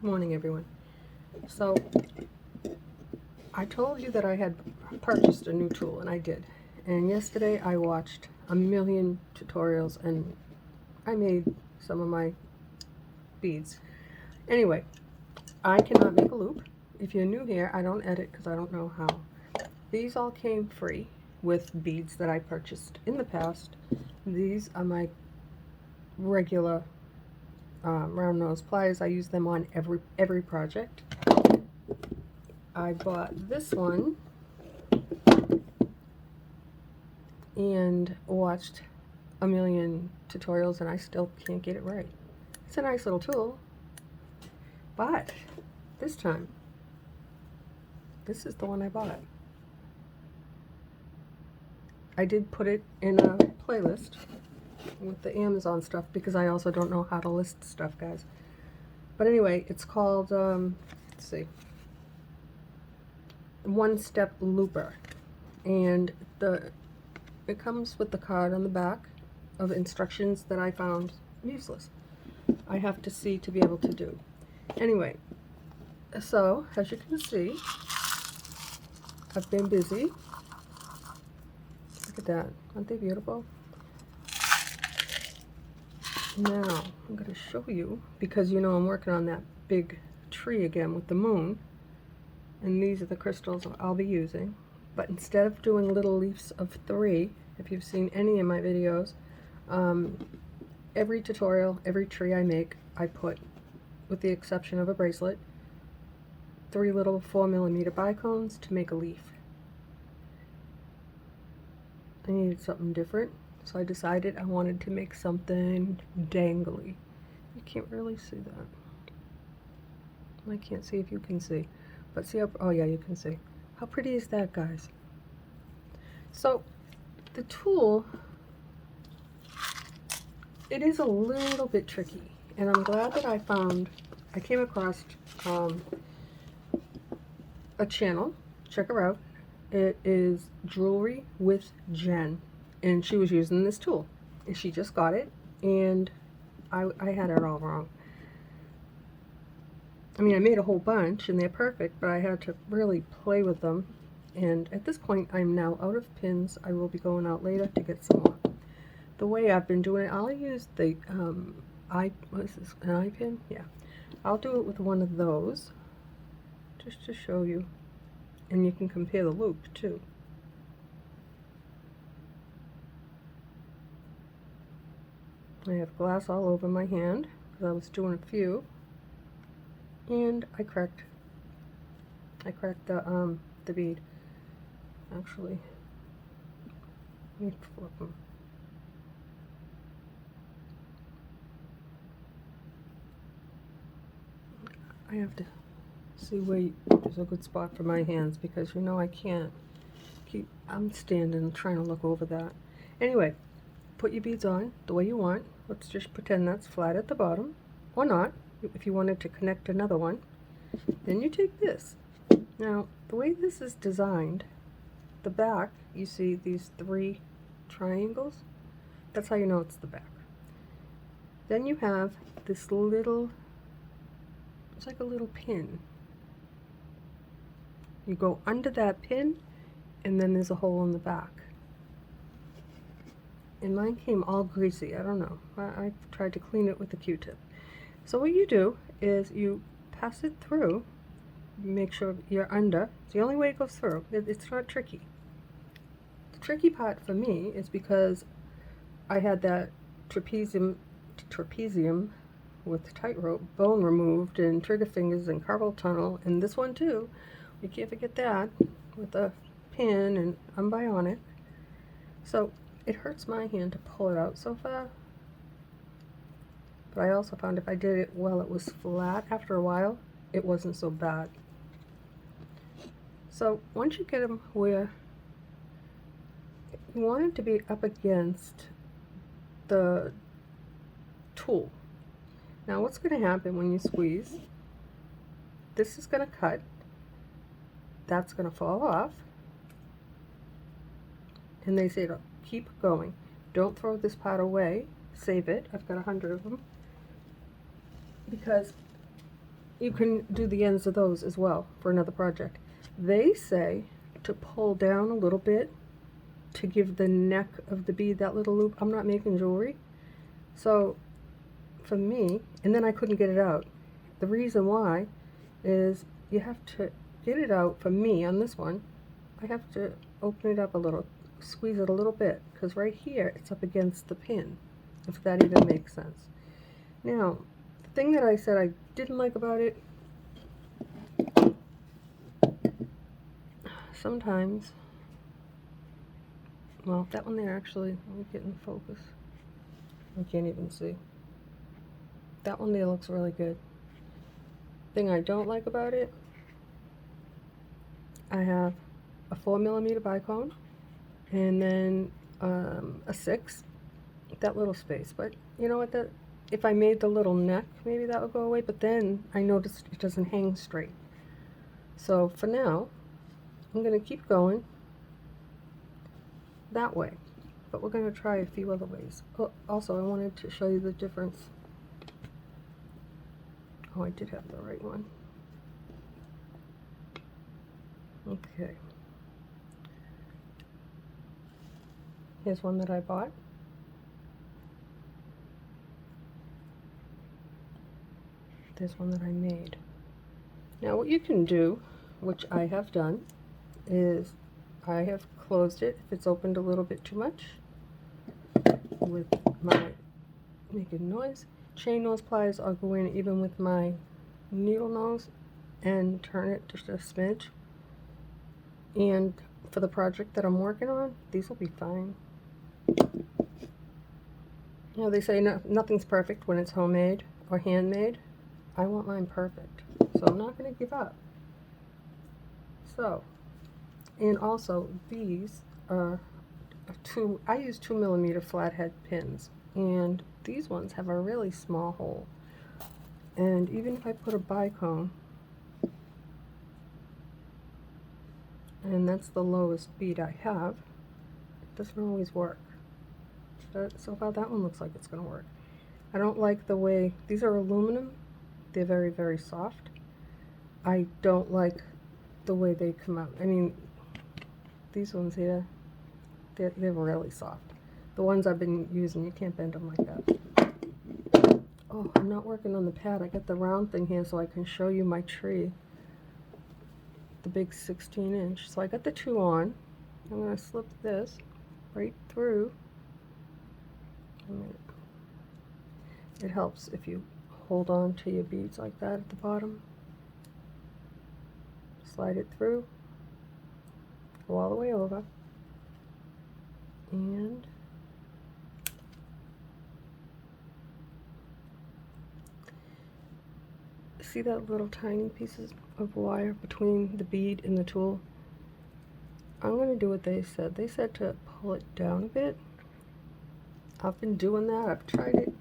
Good morning, everyone. So, I told you that I had purchased a new tool, and I did. And yesterday I watched a million tutorials and I made some of my beads. Anyway, I cannot make a loop. If you're new here, I don't edit because I don't know how. These all came free with beads that I purchased in the past. These are my regular round nose pliers. I use them on every project. I bought this one and watched a million tutorials and I still can't get it right. It's a nice little tool, but this time, this is the one I bought. I did put it in a playlist with the Amazon stuff because I also don't know how to list stuff, guys. But anyway, it's called, let's see, One Step Looper. And it comes with the card on the back of instructions that I found useless. I have to see to be able to do. Anyway, so as you can see, I've been busy. Look at that. Aren't they beautiful? Now, I'm going to show you, because you know I'm working on that big tree again with the moon, and these are the crystals I'll be using. But instead of doing little leaves of 3, if you've seen any of my videos, every tutorial, every tree I make, I put, with the exception of a bracelet, 3 little 4mm bicones to make a leaf. I needed something different, so I decided I wanted to make something dangly. You can't really see that. I can't see if you can see, but see how, oh yeah, you can see. How pretty is that, guys? So the tool, it is a little bit tricky, and I'm glad that I came across a channel. Check her out. It is Jewelry with Jen, and she was using this tool, and she just got it, and I had it all wrong. I mean, I made a whole bunch, and they're perfect, but I had to really play with them, and at this point, I'm now out of pins. I will be going out later to get some more. The way I've been doing it, I'll use the, what is this, an eye pin? Yeah. I'll do it with one of those, just to show you. And you can compare the loop too. I have glass all over my hand because I was doing a few, and I cracked the bead. Actually, let me flip them. I have to see where there's a good spot for my hands, because you know I can't keep, I'm standing trying to look over that. Anyway, put your beads on the way you want. Let's just pretend that's flat at the bottom, or not, if you wanted to connect another one. Then you take this. Now, the way this is designed, the back, you see these 3 triangles? That's how you know it's the back. Then you have this little, it's like a little pin. You go under that pin, and then there's a hole in the back. And mine came all greasy. I don't know. I tried to clean it with a Q-tip. So what you do is you pass it through. Make sure you're under. It's the only way it goes through. It's not tricky. The tricky part for me is because I had that trapezium with tightrope bone removed, and trigger fingers, and carpal tunnel, and this one too. You can't forget that, with a pin, and I'm bionic. So it hurts my hand to pull it out so far. But I also found if I did it while it was flat, after a while, it wasn't so bad. So once you get them where you want it to be up against the tool. Now what's going to happen when you squeeze, this is going to cut, that's going to fall off, and they say to keep going. Don't throw this part away, save it. I've got 100 of them, because you can do the ends of those as well for another project. They say to pull down a little bit to give the neck of the bead that little loop. I'm not making jewelry, so for me, and then I couldn't get it out. The reason why is you have to get it out. For me on this one, I have to open it up a little, squeeze it a little bit, because right here it's up against the pin, if that even makes sense. Now, the thing that I said I didn't like about it, sometimes, well, that one there actually, let me get in focus. I can't even see. That one there looks really good. Thing I don't like about it, I have a 4mm Bcone and then a 6, that little space. But you know what, that if I made the little neck, maybe that would go away, but then I noticed it doesn't hang straight. So for now, I'm going to keep going that way, but we're going to try a few other ways. Oh, also, I wanted to show you the difference. Oh, I did have the right one. Okay. Here's one that I bought. There's one that I made. Now what you can do, which I have done, is I have closed it if it's opened a little bit too much with my making noise. Chain nose pliers, I'll go in even with my needle nose and turn it just a smidge. And for the project that I'm working on, these will be fine. You know, they say nothing's perfect when it's homemade or handmade. I want mine perfect, so I'm not going to give up. So, and also these are I use 2mm flathead pins, and these ones have a really small hole. And even if I put a Bcone, and that's the lowest bead I have, it doesn't always work. So far that one looks like it's going to work. I don't like the way, these are aluminum, they're very, very soft. I don't like the way they come out. I mean, these ones here, they're really soft. The ones I've been using, you can't bend them like that. Oh, I'm not working on the pad. I got the round thing here so I can show you my tree. The big 16-inch. So I got the 2 on. I'm going to slip this right through. A minute. It helps if you hold on to your beads like that at the bottom. Slide it through. Go all the way over. And see that little tiny pieces of wire between the bead and the tool? I'm going to do what they said. They said to pull it down a bit. I've been doing that. I've tried it,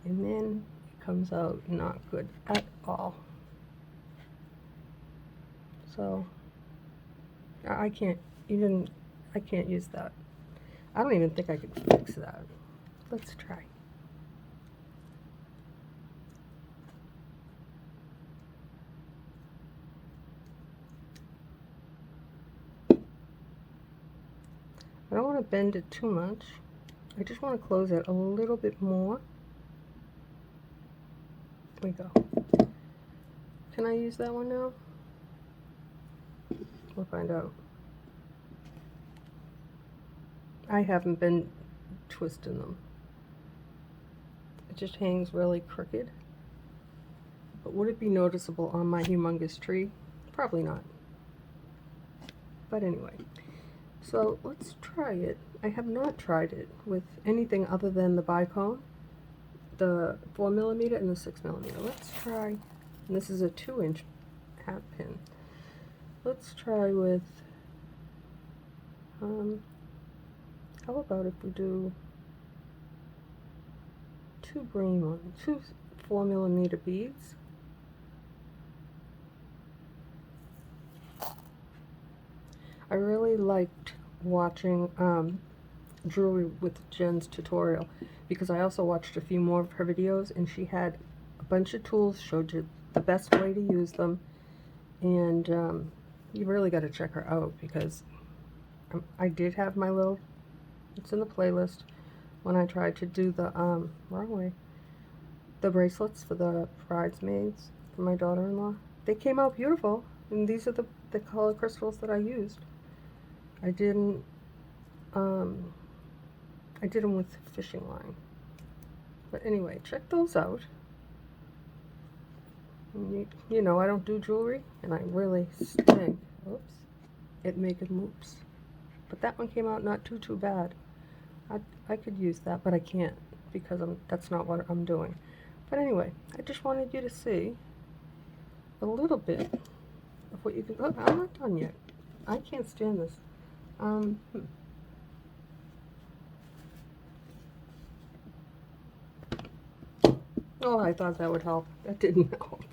and then it comes out not good at all. So I can't use that. I don't even think I could fix that. Let's try. I don't want to bend it too much. I just want to close it a little bit more. There we go. Can I use that one now? We'll find out. I haven't been twisting them. It just hangs really crooked. But would it be noticeable on my humongous tree? Probably not. But anyway, so let's try it. I have not tried it with anything other than the Bcone, the 4mm and the 6mm. Let's try, and this is a 2-inch hat pin. Let's try with, how about if we do 2 green ones, 2 4mm beads. I really liked watching jewelry with Jen's tutorial, because I also watched a few more of her videos, and she had a bunch of tools, showed you the best way to use them. And you really got to check her out because I did have my little, it's in the playlist, when I tried to do the, wrong way, the bracelets for the bridesmaids for my daughter-in-law. They came out beautiful, and these are the color crystals that I used. I did them with fishing line. But anyway, check those out. You know, I don't do jewelry, and I really stink, oops, at making loops. But that one came out not too bad. I could use that, but I can't because that's not what I'm doing. But anyway, I just wanted you to see a little bit of what you can. Oh, I'm not done yet. I can't stand this. Oh, I thought that would help. That didn't help.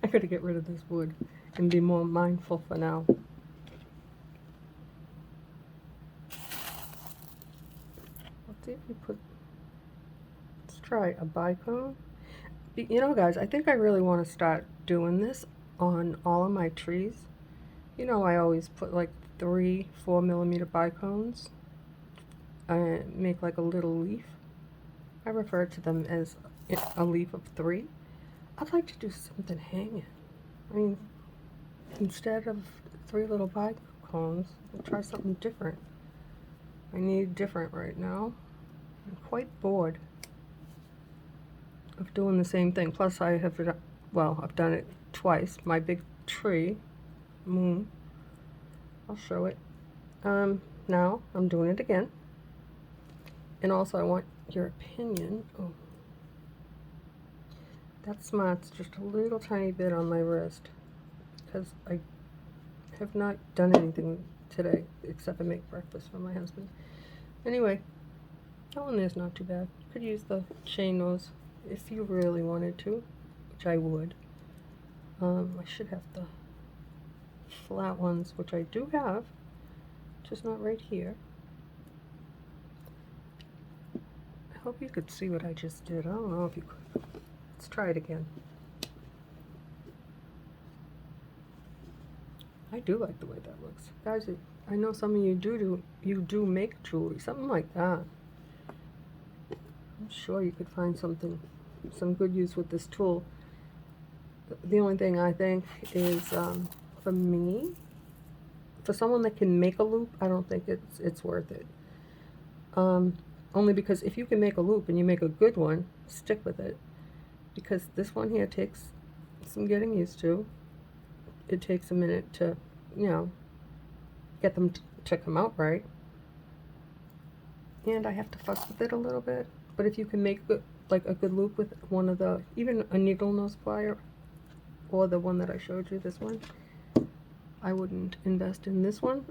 I gotta get rid of this wood and be more mindful for now. Let's see if we let's try a Bcone. You know, guys, I think I really want to start doing this on all of my trees. You know, I always put like 3 4mm Bcones and make like a little leaf. I refer to them as a leaf of 3. I'd like to do something hanging. I mean, instead of 3 little Bcones, I'll try something different. I need different right now. I'm quite bored of doing the same thing. Plus, I've done it twice. My big tree, moon, I'll show it. Now I'm doing it again. And also, I want your opinion. Oh, that smart's just a little tiny bit on my wrist because I have not done anything today except for make breakfast for my husband. Anyway, that one there's not too bad. You could use the chain nose if you really wanted to, which I would. I should have the flat ones, which I do have, just not right here. I hope you could see what I just did. I don't know if you could. Let's try it again. I do like the way that looks. Guys, I know some of you do make jewelry, something like that. I'm sure you could find some good use with this tool. The only thing I think is, for me, for someone that can make a loop, I don't think it's worth it. Only because if you can make a loop and you make a good one, stick with it. Because this one here takes some getting used to. It takes a minute to, you know, get them to come out right. And I have to fuss with it a little bit. But if you can make like a good loop with one of the, even a needle nose plier, or the one that I showed you, this one, I wouldn't invest in this one,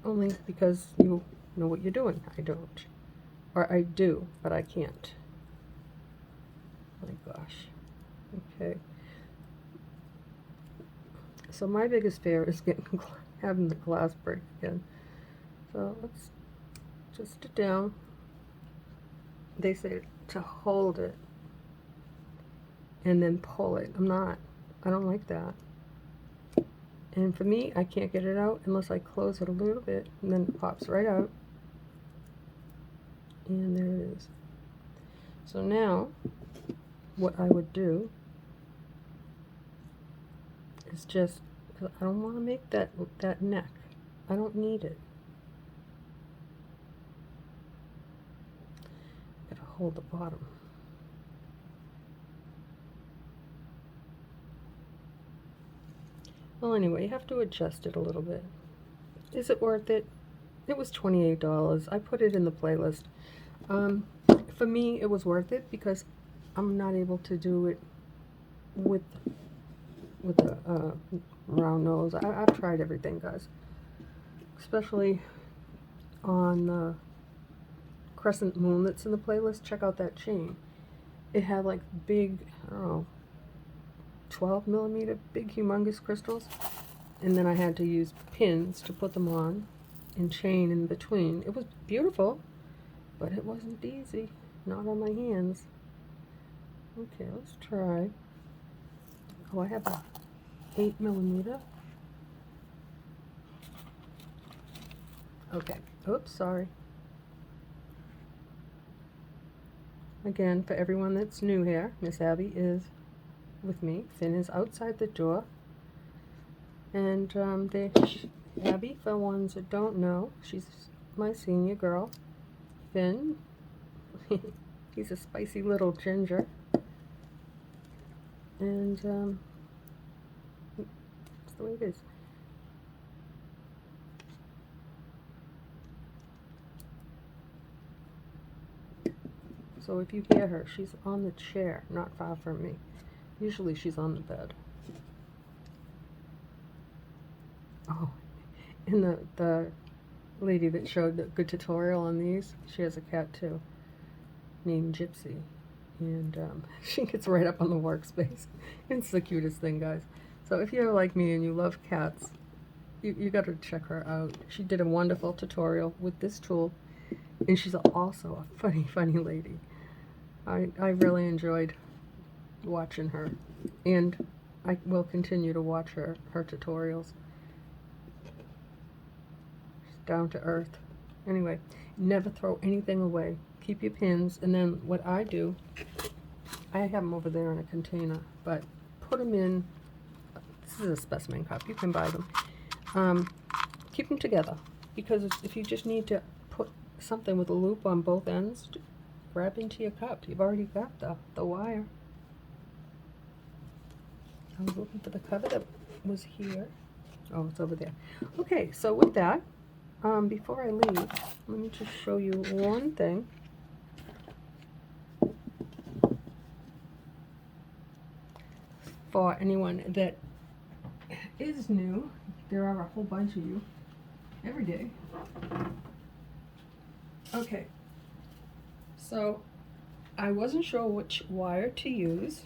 only because you know what you're doing. I don't. Or I do, but I can't. My gosh. Okay. So my biggest fear is having the glass break again. So let's just sit down. They say to hold it and then pull it. I don't like that. And for me, I can't get it out unless I close it a little bit, and then it pops right out. And there it is. So now, what I would do is just, because I don't want to make that neck. I don't need it. Gotta hold the bottom. Well, anyway, you have to adjust it a little bit. Is it worth it? It was $28. I put it in the playlist. For me, it was worth it because I'm not able to do it with a round nose. I've tried everything, guys. Especially on the crescent moon that's in the playlist. Check out that chain. It had like big, I don't know, 12mm big humongous crystals, and then I had to use pins to put them on and chain in between. It was beautiful, but it wasn't easy, not on my hands. Okay, let's try. Oh, I have a 8mm. Okay, oops, sorry. Again, for everyone that's new here, Miss Abby is with me. Finn is outside the door. And Abby, for ones that don't know, she's my senior girl. Finn, he's a spicy little ginger. And that's the way it is. So if you hear her, she's on the chair, not far from me. Usually she's on the bed. Oh, and the lady that showed the good tutorial on these, she has a cat too, named Gypsy. And she gets right up on the workspace. It's the cutest thing, guys. So if you're like me and you love cats, you got to check her out. She did a wonderful tutorial with this tool, and she's also a funny lady. I really enjoyed watching her, and I will continue to watch her tutorials. She's down to earth. Anyway, never throw anything away. Keep your pins, and then what I do, I have them over there in a container, but put them in, this is a specimen cup, you can buy them. Keep them together, because if you just need to put something with a loop on both ends, grab into your cup. You've already got the wire. I was looking for the cover that was here. Oh, it's over there. Okay, so with that, before I leave, let me just show you one thing. For anyone that is new, there are a whole bunch of you every day. Okay, so I wasn't sure which wire to use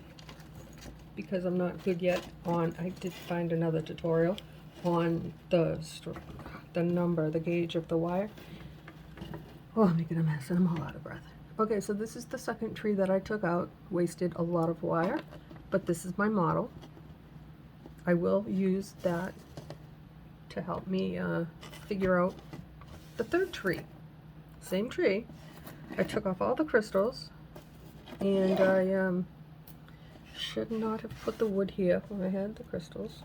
because I'm not good yet on, I did find another tutorial on the number, the gauge of the wire. Oh, I'm making a mess and I'm all out of breath. Okay, so this is the second tree that I took out, wasted a lot of wire, but this is my model. I will use that to help me figure out the third tree. Same tree. I took off all the crystals, and I should not have put the wood here when I had the crystals.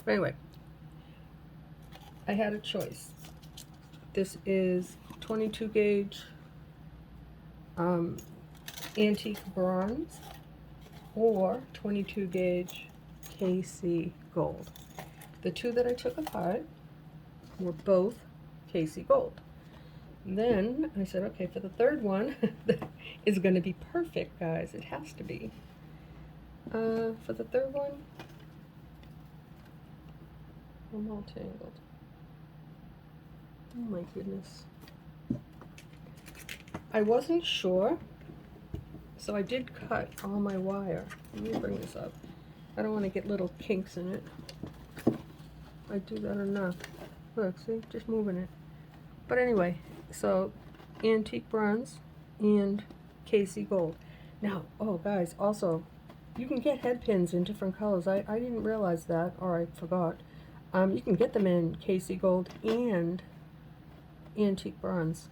But anyway, I had a choice. This is 22 gauge antique bronze or 22 gauge KC gold. The two that I took apart were both KC gold. Then I said, okay, for the third one, is going to be perfect, guys. It has to be. For the third one, I'm all tangled. Oh my goodness. I wasn't sure, so I did cut all my wire. Let me bring this up. I don't want to get little kinks in it. I do that enough. Look, see, just moving it. But anyway, so antique bronze and KC gold. Now, oh guys, also, you can get head pins in different colors. I didn't realize that, or I forgot. You can get them in KC gold and antique bronze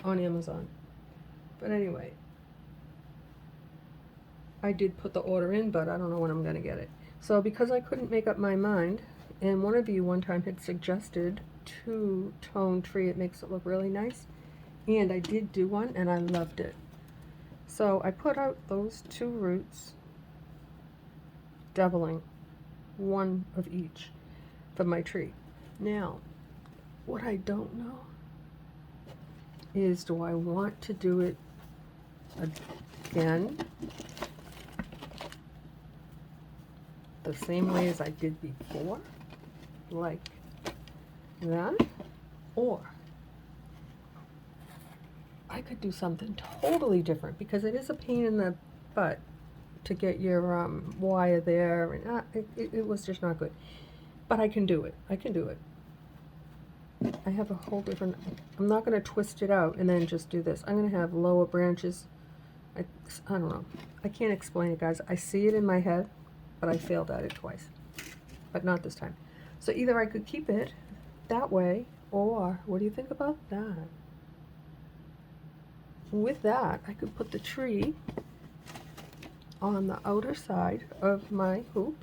on Amazon. But anyway, I did put the order in, but I don't know when I'm going to get it. So because I couldn't make up my mind, and one of you one time had suggested two-tone tree, it makes it look really nice, and I did do one and I loved it. So I put out those two roots, doubling one of each for my tree. Now, what I don't know is, do I want to do it again the same way as I did before, like that, or I could do something totally different, because it is a pain in the butt to get your wire there, and it was just not good. But I can do it. I can do it. I have a whole different, I'm not going to twist it out and then just do this. I'm going to have lower branches I don't know. I can't explain it, guys. I see it in my head, but I failed at it twice. But not this time. So either I could keep it that way, or what do you think about that? With that, I could put the tree on the outer side of my hoop,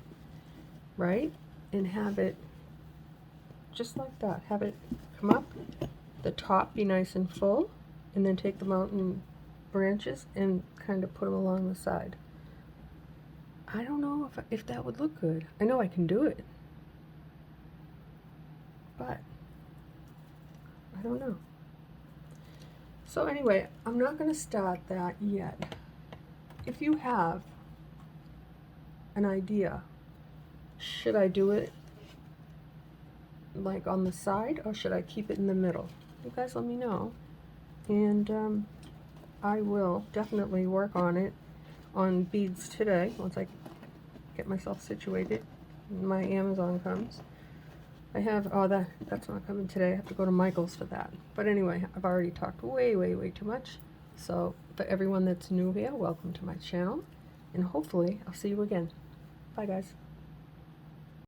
right? And have it just like that. Have it come up, the top be nice and full, and then take the mountain branches and kind of put them along the side. I don't know if that would look good. I know I can do it, but I don't know. So anyway, I'm not going to start that yet. If you have an idea, should I do it like on the side or should I keep it in the middle? You guys let me know, and I will definitely work on it on beads today once I get myself situated and my Amazon comes. I have, oh, that's not coming today. I have to go to Michael's for that. But anyway, I've already talked way too much. So for everyone that's new here, welcome to my channel, and hopefully I'll see you again. Bye, guys.